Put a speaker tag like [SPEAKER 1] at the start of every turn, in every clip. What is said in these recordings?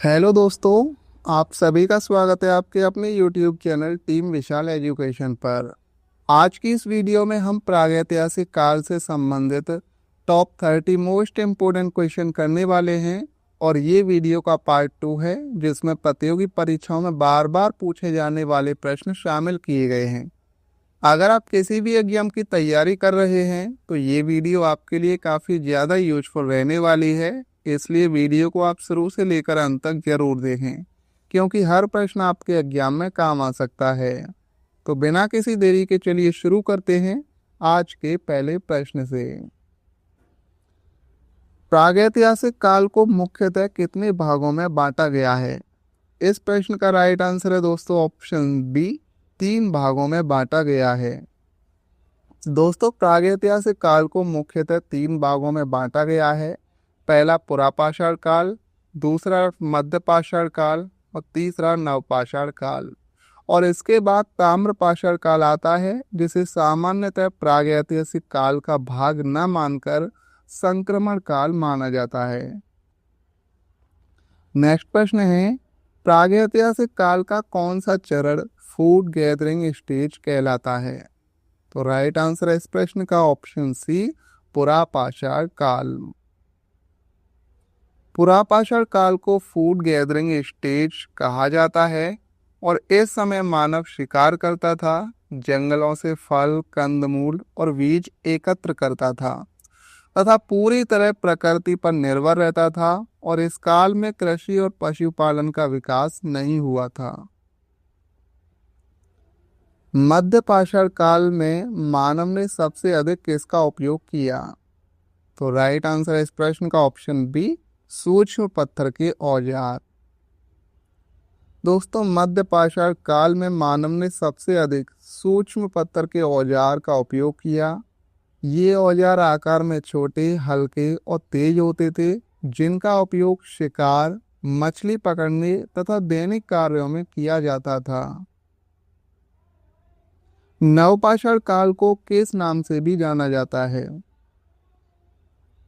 [SPEAKER 1] Hello दोस्तों। आप सभी का स्वागत है आपके अपने यूट्यूब चैनल टीम विशाल एजुकेशन पर। आज की इस वीडियो में हम प्रागैतिहासिक काल से संबंधित टॉप 30 मोस्ट इम्पोर्टेंट क्वेश्चन करने वाले हैं। और ये वीडियो का पार्ट 2 है जिसमें प्रतियोगी परीक्षाओं में बार बार पूछे जाने वाले प्रश्न शामिल किए गए हैं। अगर आप किसी भी एग्जाम की तैयारी कर रहे हैं तो ये वीडियो आपके लिए काफ़ी ज़्यादा यूजफुल रहने वाली है। इसलिए वीडियो को आप शुरू से लेकर अंत तक जरूर देखें, क्योंकि हर प्रश्न आपके एग्जाम में काम आ सकता है। तो बिना किसी देरी के चलिए शुरू करते हैं आज के पहले प्रश्न से। प्रागैतिहासिक काल को मुख्यतः कितने भागों में बांटा गया है? इस प्रश्न का राइट आंसर है दोस्तों ऑप्शन बी, 3 भागों में बांटा गया है। दोस्तों, प्रागैतिहासिक काल को मुख्यतः 3 भागों में बांटा गया है। पहला पुरापाषाण काल, दूसरा मध्यपाषाण काल और तीसरा नवपाषाण काल। और इसके बाद ताम्रपाषाण काल आता है, जिसे सामान्यतः प्रागैतिहासिक काल का भाग न मानकर संक्रमण काल माना जाता है। नेक्स्ट प्रश्न है, प्रागैतिहासिक काल का कौन सा चरण फूड गैदरिंग स्टेज कहलाता है? तो राइट आंसर है इस प्रश्न का ऑप्शन सी, पुरापाषाण काल। पुरापाषाण काल को फूड गैदरिंग स्टेज कहा जाता है और इस समय मानव शिकार करता था, जंगलों से फल, कंदमूल और बीज एकत्र करता था तथा पूरी तरह प्रकृति पर निर्भर रहता था। और इस काल में कृषि और पशुपालन का विकास नहीं हुआ था। मध्यपाषाण काल में मानव ने सबसे अधिक किसका उपयोग किया? तो राइट आंसर है इस प्रश्न का ऑप्शन बी, सूक्ष्म पत्थर के औजार। दोस्तों, मध्यपाषाण काल में मानव ने सबसे अधिक सूक्ष्म पत्थर के औजार का उपयोग किया। ये औजार आकार में छोटे, हल्के और तेज होते थे, जिनका उपयोग शिकार, मछली पकड़ने तथा दैनिक कार्यों में किया जाता था। नवपाषाण काल को किस नाम से भी जाना जाता है?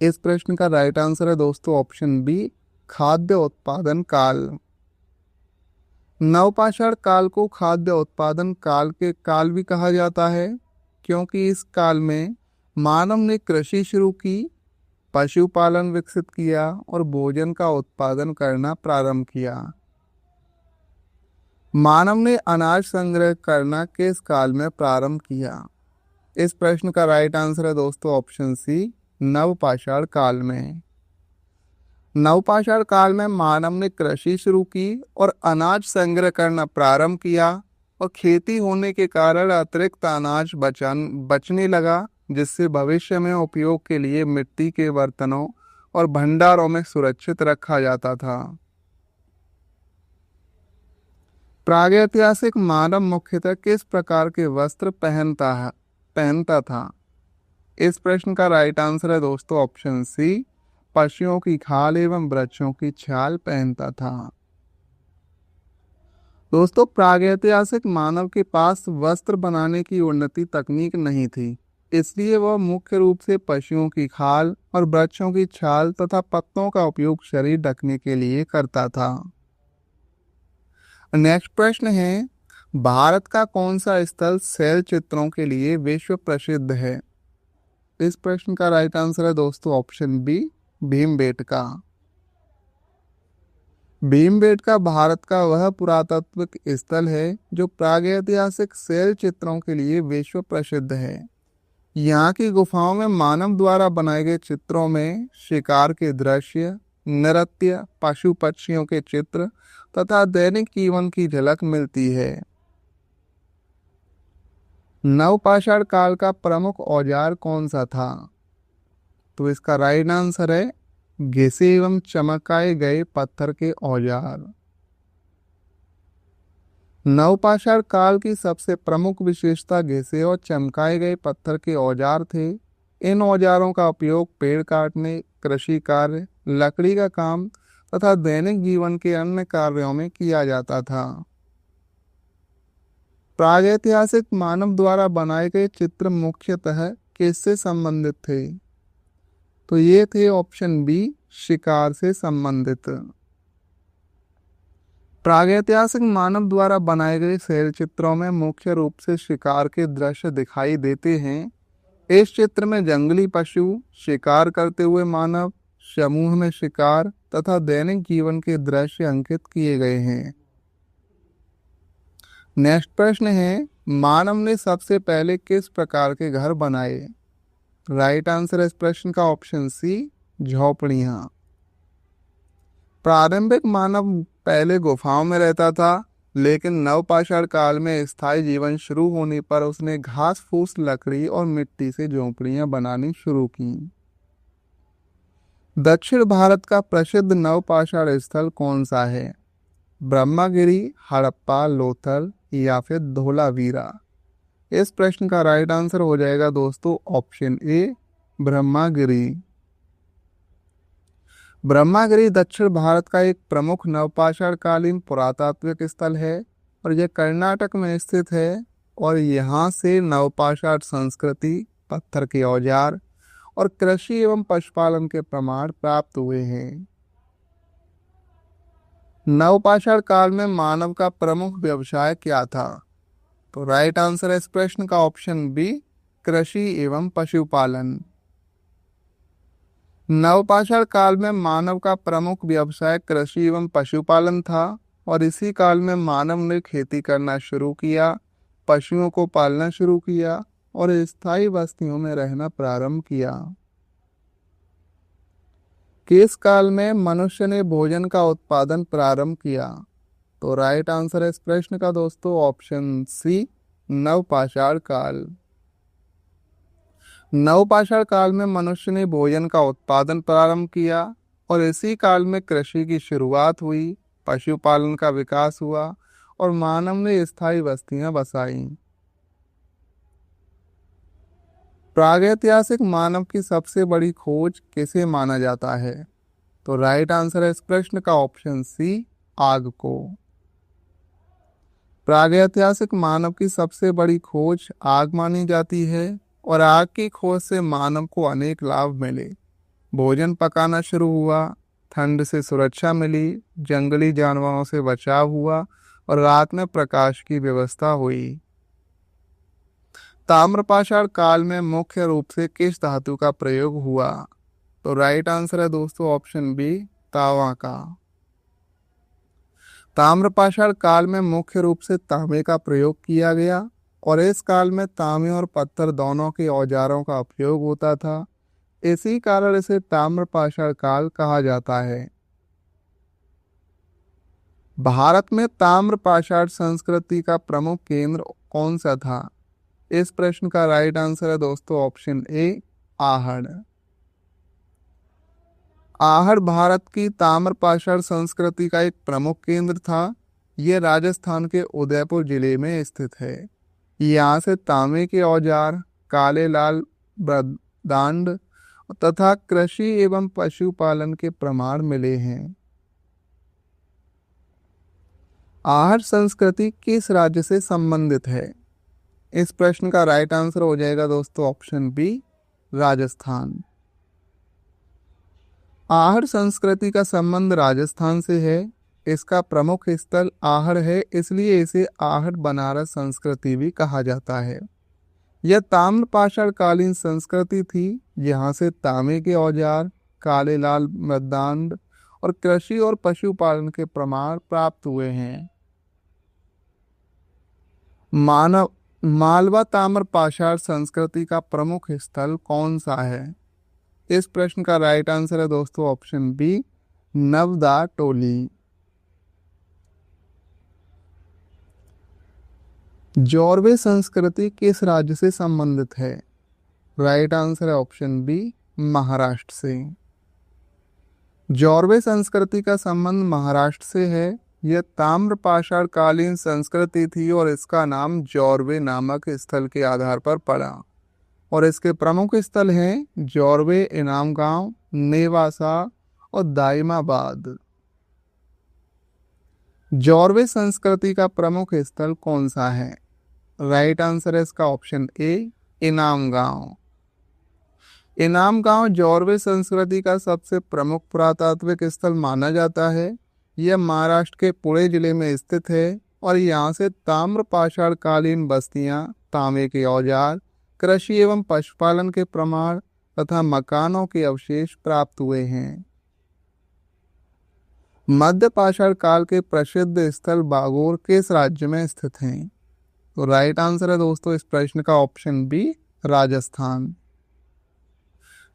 [SPEAKER 1] इस प्रश्न का राइट आंसर है दोस्तों ऑप्शन बी, खाद्य उत्पादन काल। नवपाषाण काल को खाद्य उत्पादन काल के काल भी कहा जाता है, क्योंकि इस काल में मानव ने कृषि शुरू की, पशुपालन विकसित किया और भोजन का उत्पादन करना प्रारंभ किया। मानव ने अनाज संग्रह करना किस काल में प्रारंभ किया? इस प्रश्न का राइट आंसर है दोस्तों ऑप्शन सी, नवपाषाण काल में। नवपाषाण काल में मानव ने कृषि शुरू की और अनाज संग्रह करना प्रारंभ किया और खेती होने के कारण अतिरिक्त अनाज बचने लगा, जिससे भविष्य में उपयोग के लिए मिट्टी के बर्तनों और भंडारों में सुरक्षित रखा जाता था। प्रागैतिहासिक मानव मुख्यतः किस प्रकार के वस्त्र पहनता था? इस प्रश्न का राइट आंसर है दोस्तों ऑप्शन सी, पशुओं की खाल एवं वृक्षों की छाल पहनता था। दोस्तों, प्रागैतिहासिक मानव के पास वस्त्र बनाने की उन्नति तकनीक नहीं थी, इसलिए वह मुख्य रूप से पशुओं की खाल और वृक्षों की छाल तथा पत्तों का उपयोग शरीर ढकने के लिए करता था। नेक्स्ट प्रश्न है, भारत का कौन सा स्थल शैल चित्रों के लिए विश्व प्रसिद्ध है? इस प्रश्न का राइट आंसर है दोस्तों ऑप्शन बी, भीमबेटका। भीमबेटका भारत का वह पुरातात्विक स्थल है जो प्रागैतिहासिक शैल चित्रों के लिए विश्व प्रसिद्ध है। यहाँ की गुफाओं में मानव द्वारा बनाए गए चित्रों में शिकार के दृश्य, नृत्य, पशु पक्षियों के चित्र तथा दैनिक जीवन की झलक मिलती है। नवपाषाण काल का प्रमुख औजार कौन सा था? तो इसका राइट आंसर है घिसे एवं चमकाए गए पत्थर के औजार। नवपाषाण काल की सबसे प्रमुख विशेषता घिसे और चमकाए गए पत्थर के औजार थे। इन औजारों का उपयोग पेड़ काटने, कृषि कार्य, लकड़ी का काम तथा दैनिक जीवन के अन्य कार्यों में किया जाता था। प्रागैतिहासिक मानव द्वारा बनाए गए चित्र मुख्यतः किससे संबंधित थे? तो ये थे ऑप्शन बी, शिकार से संबंधित। प्रागैतिहासिक मानव द्वारा बनाए गए शैल चित्रों में मुख्य रूप से शिकार के दृश्य दिखाई देते हैं। इस चित्र में जंगली पशु, शिकार करते हुए मानव, समूह में शिकार तथा दैनिक जीवन के दृश्य अंकित किए गए हैं। नेक्स्ट प्रश्न है, मानव ने सबसे पहले किस प्रकार के घर बनाए? राइट आंसर है इस प्रश्न का ऑप्शन सी, झोपड़ियां। प्रारंभिक मानव पहले गुफाओं में रहता था, लेकिन नवपाषाण काल में स्थायी जीवन शुरू होने पर उसने घास फूस, लकड़ी और मिट्टी से झोंपड़ियां बनानी शुरू की। दक्षिण भारत का प्रसिद्ध नवपाषाण स्थल कौन सा है? ब्रह्मगिरी, हड़प्पा, लोथल या फिर धोलावीरा? इस प्रश्न का राइट आंसर हो जाएगा दोस्तों ऑप्शन ए, ब्रह्मगिरी। ब्रह्मगिरी दक्षिण भारत का एक प्रमुख नवपाषाण कालीन पुरातात्विक स्थल है और यह कर्नाटक में स्थित है और यहाँ से नवपाषाण संस्कृति, पत्थर के औजार और कृषि एवं पशुपालन के प्रमाण प्राप्त हुए हैं। नवपाषाण काल में मानव का प्रमुख व्यवसाय क्या था? तो राइट आंसर है इस प्रश्न का ऑप्शन बी, कृषि एवं पशुपालन। नवपाषाण काल में मानव का प्रमुख व्यवसाय कृषि एवं पशुपालन था और इसी काल में मानव ने खेती करना शुरू किया, पशुओं को पालना शुरू किया और स्थायी बस्तियों में रहना प्रारंभ किया। किस काल में मनुष्य ने भोजन का उत्पादन प्रारंभ किया? तो राइट आंसर है इस प्रश्न का दोस्तों ऑप्शन सी, नवपाषाण काल। नवपाषाण काल में मनुष्य ने भोजन का उत्पादन प्रारंभ किया और इसी काल में कृषि की शुरुआत हुई, पशुपालन का विकास हुआ और मानव ने स्थायी बस्तियां बसाई। प्रागैतिहासिक मानव की सबसे बड़ी खोज किसे माना जाता है? तो राइट आंसर है इस प्रश्न का ऑप्शन सी, आग को। प्रागैतिहासिक मानव की सबसे बड़ी खोज आग मानी जाती है और आग की खोज से मानव को अनेक लाभ मिले। भोजन पकाना शुरू हुआ, ठंड से सुरक्षा मिली, जंगली जानवरों से बचाव हुआ और रात में प्रकाश की व्यवस्था हुई। ताम्रपाषाण काल में मुख्य रूप से किस धातु का प्रयोग हुआ? तो राइट आंसर है दोस्तों ऑप्शन बी, तांबा का। ताम्रपाषाण काल में मुख्य रूप से तांबे का प्रयोग किया गया और इस काल में तांबे और पत्थर दोनों के औजारों का उपयोग होता था। इसी कारण इसे ताम्रपाषाण काल कहा जाता है। भारत में ताम्रपाषाण संस्कृति का प्रमुख केंद्र कौन सा था? इस प्रश्न का राइट आंसर है दोस्तों ऑप्शन ए, आहड़। आहड़ भारत की ताम्रपाषाण संस्कृति का एक प्रमुख केंद्र था। यह राजस्थान के उदयपुर जिले में स्थित है। यहाँ से तांबे के औजार, काले लाल दांड तथा कृषि एवं पशुपालन के प्रमाण मिले हैं। आहड़ संस्कृति किस राज्य से संबंधित है? इस प्रश्न का राइट आंसर हो जाएगा दोस्तों ऑप्शन बी, राजस्थान। आहड़ संस्कृति का संबंध राजस्थान से है। इसका प्रमुख स्थल आहड़ है, इसलिए इसे आहड़ बनारस संस्कृति भी कहा जाता है। यह ताम्रपाषाण कालीन संस्कृति थी, यहाँ से तांबे के औजार, काले लाल मृदांड और कृषि और पशुपालन के प्रमाण प्राप्त हुए हैं। मालवा ताम्रपाषाण संस्कृति का प्रमुख स्थल कौन सा है? इस प्रश्न का राइट आंसर है दोस्तों ऑप्शन बी, नवदा टोली। जॉर्वे संस्कृति किस राज्य से संबंधित है? राइट आंसर है ऑप्शन बी, महाराष्ट्र से। जॉर्वे संस्कृति का संबंध महाराष्ट्र से है। यह ताम्रपाषाण कालीन संस्कृति थी और इसका नाम जॉर्वे नामक स्थल के आधार पर पड़ा और इसके प्रमुख स्थल हैं जॉर्वे, इनाम गांव, नेवासा और दाइमाबाद। जॉर्वे संस्कृति का प्रमुख स्थल कौन सा है? राइट आंसर है इसका ऑप्शन ए, इनाम गांव। इनाम गांव जॉर्वे संस्कृति का सबसे प्रमुख पुरातात्विक स्थल माना जाता है। यह महाराष्ट्र के पुणे जिले में स्थित है और यहाँ से ताम्र पाषाण कालीन बस्तियां, तांबे के औजार, कृषि एवं पशुपालन के प्रमाण तथा मकानों के अवशेष प्राप्त हुए हैं। मध्य पाषाण काल के प्रसिद्ध स्थल बागोर किस राज्य में स्थित हैं? तो राइट आंसर है दोस्तों इस प्रश्न का ऑप्शन बी, राजस्थान।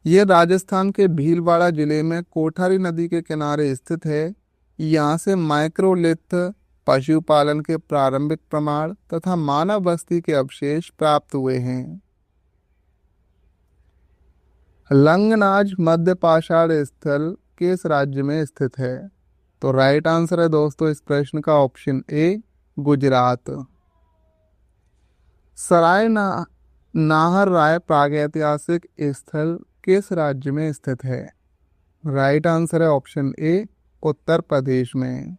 [SPEAKER 1] यह राजस्थान के भीलवाड़ा जिले में कोठारी नदी के किनारे स्थित है। यहाँ से माइक्रोलिथ, पशुपालन के प्रारंभिक प्रमाण तथा मानव बस्ती के अवशेष प्राप्त हुए हैं। लंगनाज मध्य पाषाण स्थल किस राज्य में स्थित है? तो राइट आंसर है दोस्तों इस प्रश्न का ऑप्शन ए, गुजरात। सराय नाहर राय प्रागैतिहासिक स्थल किस राज्य में स्थित है? राइट आंसर है ऑप्शन ए, उत्तर प्रदेश में।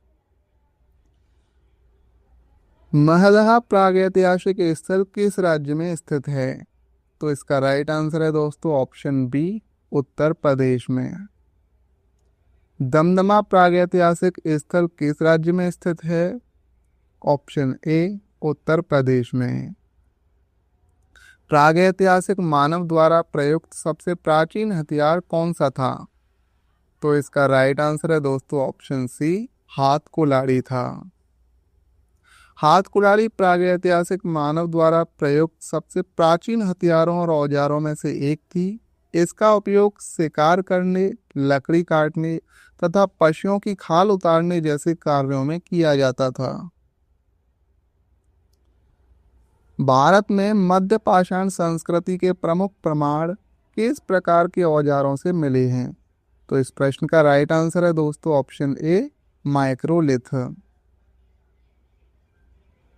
[SPEAKER 1] महदहा प्रागैतिहासिक स्थल किस राज्य में स्थित है? तो इसका राइट आंसर है दोस्तों ऑप्शन बी, उत्तर प्रदेश में। दमदमा प्रागैतिहासिक स्थल किस राज्य में स्थित है? ऑप्शन ए, उत्तर प्रदेश में। प्रागैतिहासिक मानव द्वारा प्रयुक्त सबसे प्राचीन हथियार कौन सा था? तो इसका राइट आंसर है दोस्तों ऑप्शन सी, हाथ कुल्हाड़ी था। हाथ कुल्हाड़ी प्रागैतिहासिक मानव द्वारा प्रयुक्त सबसे प्राचीन हथियारों और औजारों में से एक थी। इसका उपयोग शिकार करने, लकड़ी काटने तथा पशुओं की खाल उतारने जैसे कार्यों में किया जाता था। भारत में मध्य पाषाण संस्कृति के प्रमुख प्रमाण किस प्रकार के औजारों से मिले हैं? तो इस प्रश्न का राइट आंसर है दोस्तों ऑप्शन ए, माइक्रोलिथ।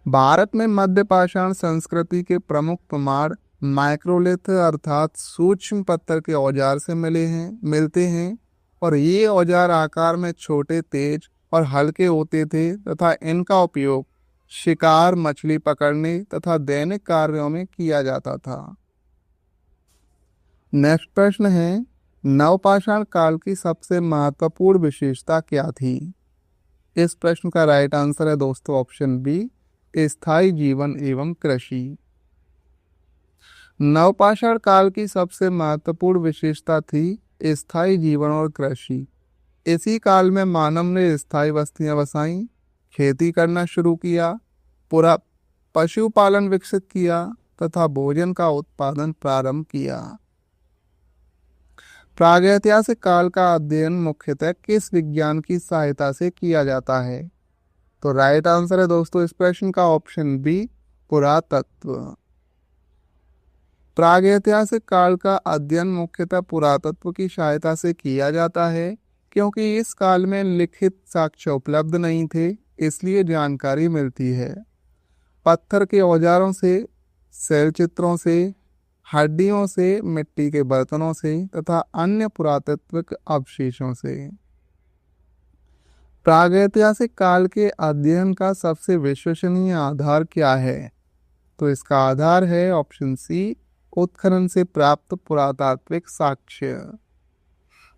[SPEAKER 1] भारत में मध्य पाषाण संस्कृति के प्रमुख प्रमाण माइक्रोलिथ अर्थात सूक्ष्म पत्थर के औजार से मिलते हैं और ये औजार आकार में छोटे, तेज और हल्के होते थे तथा इनका उपयोग शिकार, मछली पकड़ने तथा दैनिक कार्यों में किया जाता था। नेक्स्ट प्रश्न है, नवपाषाण काल की सबसे महत्वपूर्ण विशेषता क्या थी? इस प्रश्न का राइट आंसर है दोस्तों ऑप्शन बी, स्थायी जीवन एवं कृषि। नवपाषाण काल की सबसे महत्वपूर्ण विशेषता थी स्थायी जीवन और कृषि। इसी काल में मानव ने स्थायी बस्तियां बसाई, खेती करना शुरू किया, पूरा पशुपालन विकसित किया तथा भोजन का उत्पादन प्रारंभ किया। प्रागैतिहासिक काल का अध्ययन मुख्यतः किस विज्ञान की सहायता से किया जाता है? तो राइट आंसर है दोस्तों इस प्रश्न का ऑप्शन बी, पुरातत्व। प्रागैतिहासिक काल का अध्ययन मुख्यतः पुरातत्व की सहायता से किया जाता है क्योंकि इस काल में लिखित साक्ष्य उपलब्ध नहीं थे, इसलिए जानकारी मिलती है। पत्थर के औजारों से, शैल चित्रों से, हड्डियों से, मिट्टी के बर्तनों से तथा अन्य पुरातात्विक अवशेषों से। प्रागैतिहासिक काल के अध्ययन का सबसे विश्वसनीय आधार क्या है? तो इसका आधार है ऑप्शन सी, उत्खनन से प्राप्त पुरातात्विक साक्ष्य।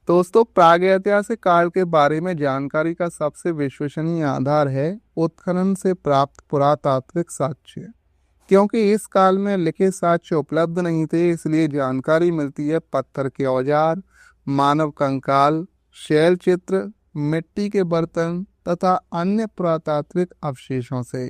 [SPEAKER 1] दोस्तों, प्रागैतिहासिक काल के बारे में जानकारी का सबसे विश्वसनीय आधार है उत्खनन से प्राप्त पुरातात्विक साक्ष्य। क्योंकि इस काल में लिखे साक्ष्य उपलब्ध नहीं थे, इसलिए जानकारी मिलती है पत्थर के औजार, मानव कंकाल, शैल चित्र, मिट्टी के बर्तन तथा अन्य पुरातात्विक अवशेषों से।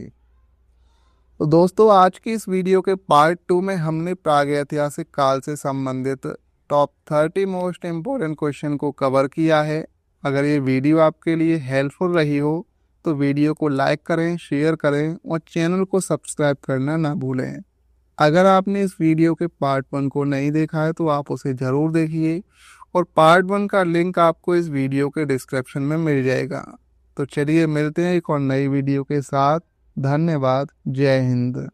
[SPEAKER 1] तो दोस्तों, आज की इस वीडियो के पार्ट 2 में हमने प्रागैतिहासिक काल से संबंधित टॉप 30 मोस्ट इम्पोर्टेंट क्वेश्चन को कवर किया है। अगर ये वीडियो आपके लिए हेल्पफुल रही हो तो वीडियो को लाइक करें, शेयर करें और चैनल को सब्सक्राइब करना ना भूलें। अगर आपने इस वीडियो के पार्ट 1 को नहीं देखा है तो आप उसे ज़रूर देखिए और पार्ट 1 का लिंक आपको इस वीडियो के डिस्क्रिप्शन में मिल जाएगा। तो चलिए मिलते हैं एक और नई वीडियो के साथ। धन्यवाद। जय हिंद।